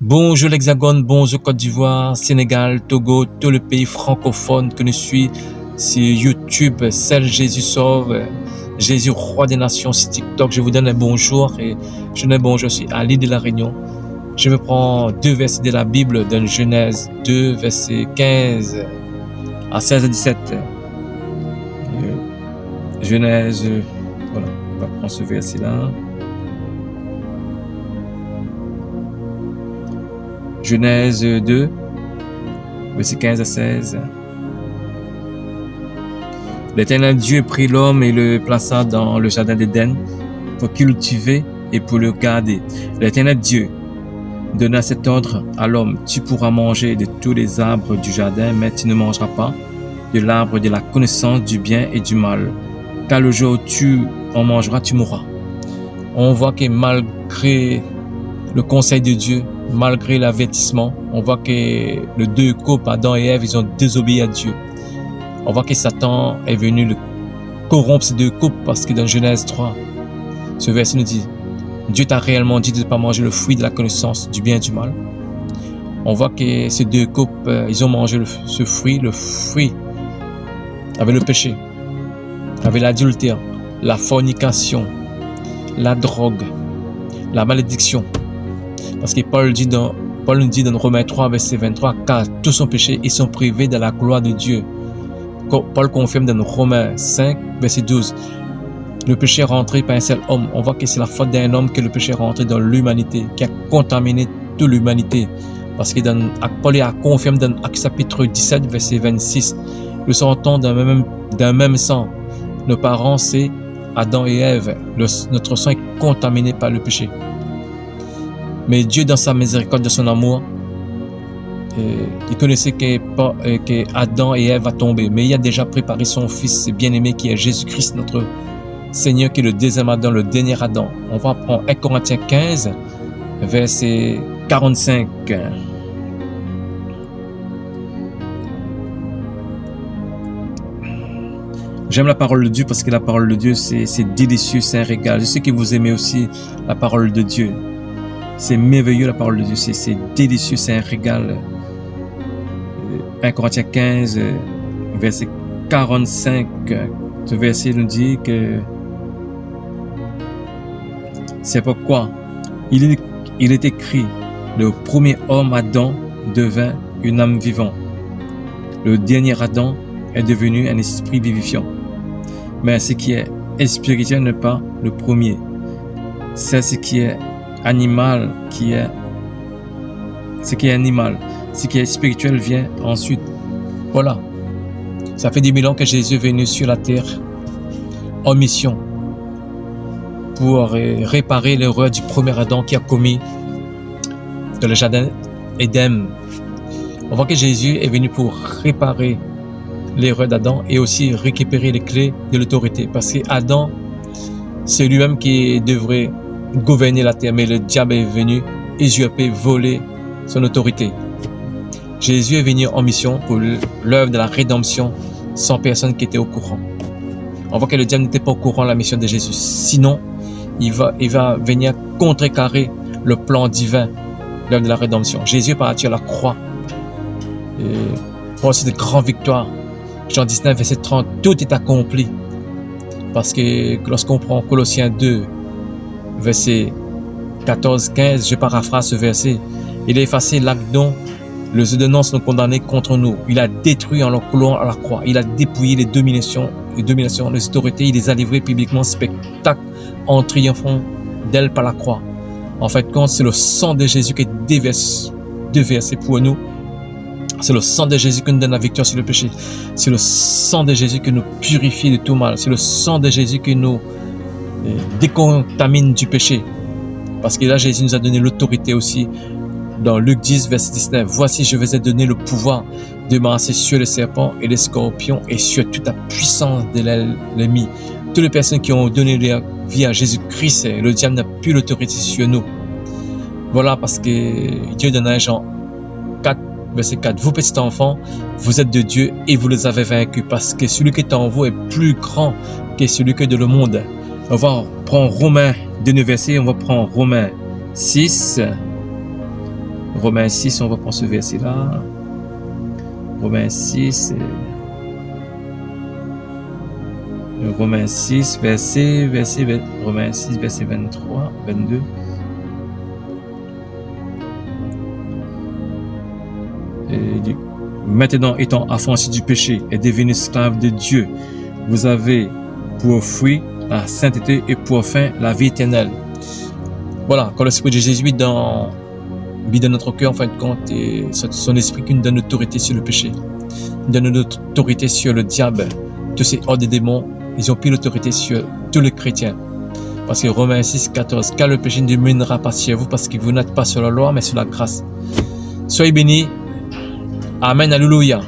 Bonjour l'Hexagone, bonjour Côte d'Ivoire, Sénégal, Togo, tout le pays francophone que je suis sur YouTube, Seul Jésus Sauve, Jésus Roi des Nations, sur TikTok. Je vous donne un bonjour et je donne un bonjour aussi à l'île de la Réunion. Je vais prendre deux versets de la Bible dans Genèse 2, versets 15 à 16 à 17. Genèse, voilà, on va prendre ce verset-là. Genèse 2, versets 15 à 16. L'Éternel Dieu prit l'homme et le plaça dans le jardin d'Éden pour cultiver et pour le garder. L'Éternel Dieu donna cet ordre à l'homme: tu pourras manger de tous les arbres du jardin, mais tu ne mangeras pas de l'arbre de la connaissance du bien et du mal, car le jour où tu en mangeras, tu mourras. On voit que malgré le conseil de Dieu, malgré l'avertissement, on voit que les deux couples, Adam et Ève, ils ont désobéi à Dieu. On voit que Satan est venu corrompre ces deux couples parce que dans Genèse 3, ce verset nous dit: Dieu t'a réellement dit de ne pas manger le fruit de la connaissance du bien et du mal. On voit que ces deux couples, ils ont mangé ce fruit, le fruit avec le péché, avec l'adultère, la fornication, la drogue, la malédiction. Parce que Paul nous dit dans Romains 3, verset 23, car tous sont péchés et sont privés de la gloire de Dieu. Paul confirme dans Romains 5, verset 12, le péché est rentré par un seul homme. On voit que c'est la faute d'un homme que le péché est rentré dans l'humanité, qui a contaminé toute l'humanité. Parce que Paul confirme dans Actes chapitre 17, verset 26, nous sortons d'un même sang. Nos parents, c'est Adam et Ève. Notre sang est contaminé par le péché. Mais Dieu, dans sa miséricorde, de son amour, il connaissait que Adam et Ève va tomber, mais il a déjà préparé son fils bien-aimé qui est Jésus-Christ, notre Seigneur, qui est le deuxième Adam, le dernier Adam. On va prendre 1 Corinthiens 15, verset 45. J'aime la parole de Dieu parce que la parole de Dieu, c'est délicieux, c'est un régal. Je sais que vous aimez aussi la parole de Dieu. C'est merveilleux la parole de Dieu, c'est délicieux, c'est un régal. 1 Corinthiens 15, verset 45, ce verset nous dit que c'est pourquoi il est écrit: le premier homme Adam devint une âme vivante. Le dernier Adam est devenu un esprit vivifiant. Mais ce qui est spirituel n'est pas le premier. C'est ce qui est animal ce qui est spirituel vient ensuite. Voilà. Ça fait 2000 ans que Jésus est venu sur la terre en mission pour réparer l'erreur du premier Adam qui a commis dans le jardin Éden. On voit que Jésus est venu pour réparer l'erreur d'Adam et aussi récupérer les clés de l'autorité. Parce que Adam, c'est lui-même qui devrait gouverner la terre, mais le diable est venu usurper, voler son autorité. Jésus est venu en mission pour l'œuvre de la rédemption sans personne qui était au courant. On voit que le diable n'était pas au courant de la mission de Jésus. Sinon, il va venir contrecarrer le plan divin, l'œuvre de la rédemption. Jésus est parti à la croix pour aussi de grandes victoires. Jean 19, verset 30, tout est accompli. Parce que lorsqu'on prend Colossiens 2, verset 14-15, je paraphrase ce verset, il a effacé l'acte dont les ordonnances nous condamnaient contre nous. Il a détruit en leur collant à la croix. Il a dépouillé les dominations, les autorités. Il les a livrées publiquement spectacle en triomphant d'elles par la croix. En fait, quand c'est le sang de Jésus qui est déversé pour nous, c'est le sang de Jésus qui nous donne la victoire sur le péché. C'est le sang de Jésus qui nous purifie de tout mal. C'est le sang de Jésus qui nous décontamine du péché. Parce que là, Jésus nous a donné l'autorité aussi. Dans Luc 10, verset 19, voici, je vous ai donné le pouvoir de marcher sur les serpents et les scorpions et sur toute la puissance de l'ennemi. Toutes les personnes qui ont donné leur vie à Jésus-Christ, le diable n'a plus l'autorité sur nous. Voilà, parce que Dieu donne à Jean 4, verset 4, vous petits enfants, vous êtes de Dieu et vous les avez vaincus, parce que celui qui est en vous est plus grand que celui qui est dans le monde. On va prendre Romains, 2 versets, on va prendre Romains 6, Romains 6, on va prendre ce verset-là. Romains 6, Romains 6, verset 23, 22. Maintenant, étant affranchis du péché et devenus esclaves de Dieu, vous avez pour fruit la sainteté et pour fin la vie éternelle. Voilà, quand l'Esprit de Jésus vit dans notre cœur, en fin de compte, et son esprit qui nous donne l'autorité sur le péché, nous donne l'autorité sur le diable, tous ces hordes de démons, ils ont pris l'autorité sur tous les chrétiens. Parce que Romains 6, 14, car le péché ne mènera pas sur vous, parce que vous n'êtes pas sur la loi, mais sur la grâce. Soyez bénis. Amen, alléluia.